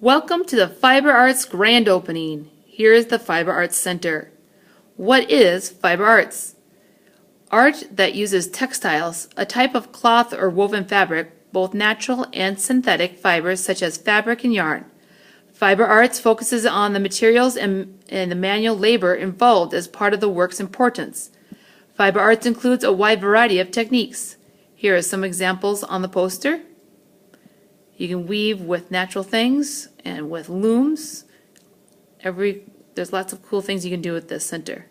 Welcome to the Fiber Arts grand opening. Here is the Fiber Arts Center. What is fiber arts? Art that uses textiles, a type of cloth or woven fabric, both natural and synthetic fibers such as fabric and yarn. Fiber arts focuses on the materials and the manual labor involved as part of the work's importance. Fiber arts includes a wide variety of techniques. Here are some examples on the poster. You can weave with natural things and with looms. There's lots of cool things you can do with this center.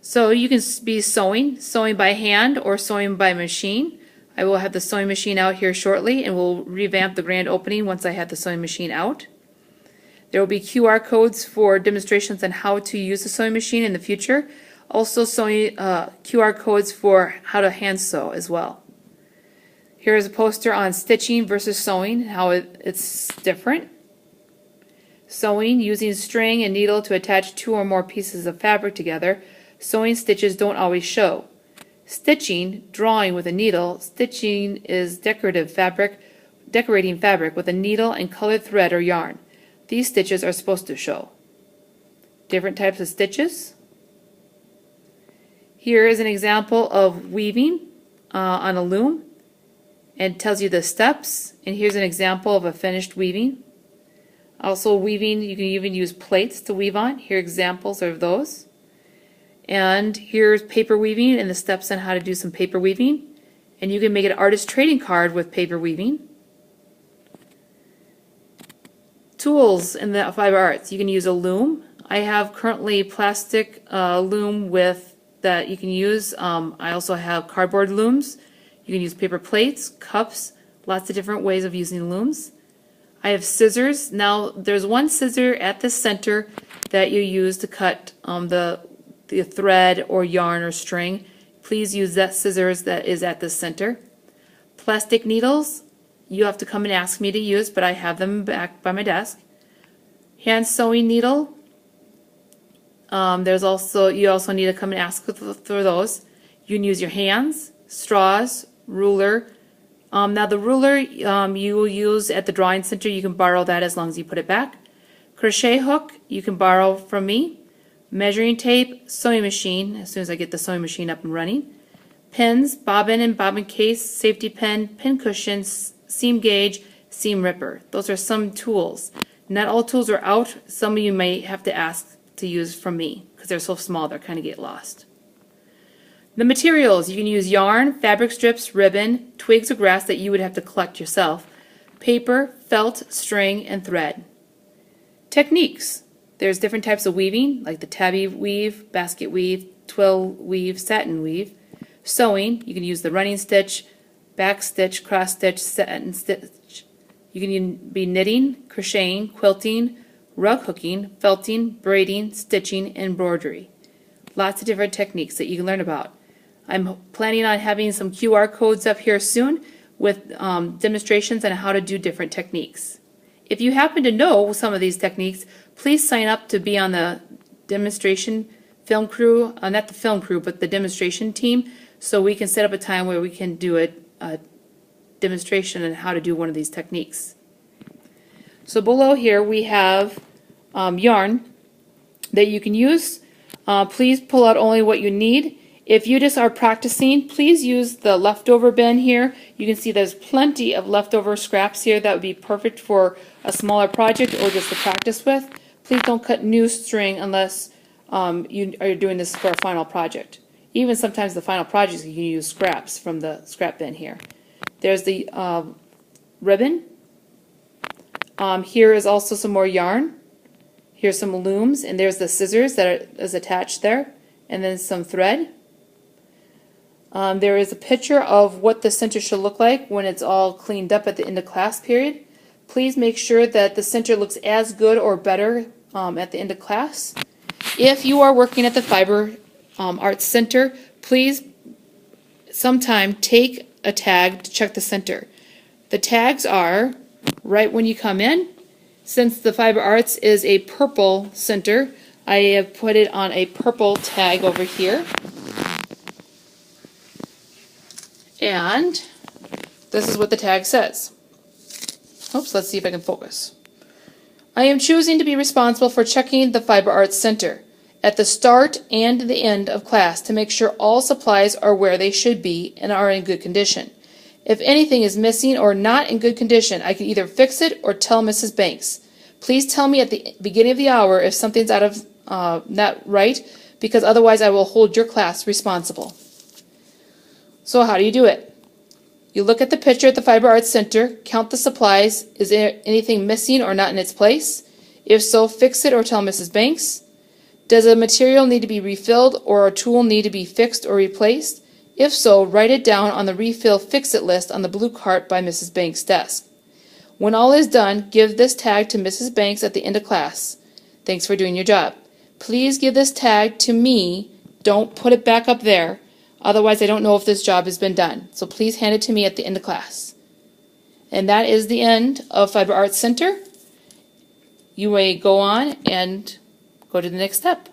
So you can be sewing by hand or sewing by machine. I will have the sewing machine out here shortly, and we'll revamp the grand opening once I have the sewing machine out. There will be QR codes for demonstrations on how to use the sewing machine in the future. Also QR codes for how to hand sew as well. Here is a poster on stitching versus sewing, how it's different. Sewing, using string and needle to attach two or more pieces of fabric together. Sewing stitches don't always show. Stitching, drawing with a needle. Stitching is decorating fabric with a needle and colored thread or yarn. These stitches are supposed to show. Different types of stitches. Here is an example of weaving on a loom. And tells you the steps, and here's an example of a finished weaving. Also weaving, you can even use plates to weave on. Here are examples of those. And here's paper weaving and the steps on how to do some paper weaving. And you can make an artist trading card with paper weaving. Tools in the fiber arts. You can use a loom. I have currently plastic loom that you can use. I also have cardboard looms. You can use paper plates, cups, lots of different ways of using looms. I have scissors. Now there's one scissor at the center that you use to cut the thread or yarn or string. Please use that scissors that is at the center. Plastic needles, you have to come and ask me to use, but I have them back by my desk. Hand sewing needle. You also need to come and ask for those. You can use your hands, straws, ruler. Now the ruler you will use at the drawing center. You can borrow that as long as you put it back. Crochet hook you can borrow from me. Measuring tape, sewing machine as soon as I get the sewing machine up and running. Pins, bobbin and bobbin case, safety pin, pin cushions, seam gauge, seam ripper. Those are some tools. Not all tools are out. Some of you may have to ask to use from me because they're so small they kind of get lost. The materials, you can use yarn, fabric strips, ribbon, twigs of grass that you would have to collect yourself, paper, felt, string, and thread. Techniques. There's different types of weaving, like the tabby weave, basket weave, twill weave, satin weave. Sewing, you can use the running stitch, back stitch, cross stitch, satin stitch. You can be knitting, crocheting, quilting, rug hooking, felting, braiding, stitching, and embroidery. Lots of different techniques that you can learn about. I'm planning on having some QR codes up here soon with demonstrations on how to do different techniques. If you happen to know some of these techniques, please sign up to be on the demonstration film crew, not the film crew, but the demonstration team, so we can set up a time where we can do a demonstration on how to do one of these techniques. So below here we have yarn that you can use. Please pull out only what you need. If you just are practicing, please use the leftover bin here. You can see there's plenty of leftover scraps here that would be perfect for a smaller project or just to practice with. Please don't cut new string unless you are doing this for a final project. Even sometimes the final projects you can use scraps from the scrap bin here. There's the ribbon. Here is also some more yarn. Here's some looms, and there's the scissors that is attached there, and then some thread. There is a picture of what the center should look like when it's all cleaned up at the end of class period. Please make sure that the center looks as good or better at the end of class. If you are working at the Fiber Arts Center, please sometime take a tag to check the center. The tags are right when you come in. Since the Fiber Arts is a purple center, I have put it on a purple tag over here. And this is what the tag says. Oops, let's see if I can focus. I am choosing to be responsible for checking the Fiber Arts Center at the start and the end of class to make sure all supplies are where they should be and are in good condition. If anything is missing or not in good condition, I can either fix it or tell Mrs. Banks. Please tell me at the beginning of the hour if something's out of not right, because otherwise I will hold your class responsible. So how do you do it? You look at the picture at the Fiber Arts Center, count the supplies. Is there anything missing or not in its place? If so, fix it or tell Mrs. Banks. Does a material need to be refilled or a tool need to be fixed or replaced? If so, write it down on the refill fix-it list on the blue cart by Mrs. Banks' desk. When all is done, give this tag to Mrs. Banks at the end of class. Thanks for doing your job. Please give this tag to me. Don't put it back up there. Otherwise, I don't know if this job has been done. So please hand it to me at the end of class. And that is the end of Fiber Arts Center. You may go on and go to the next step.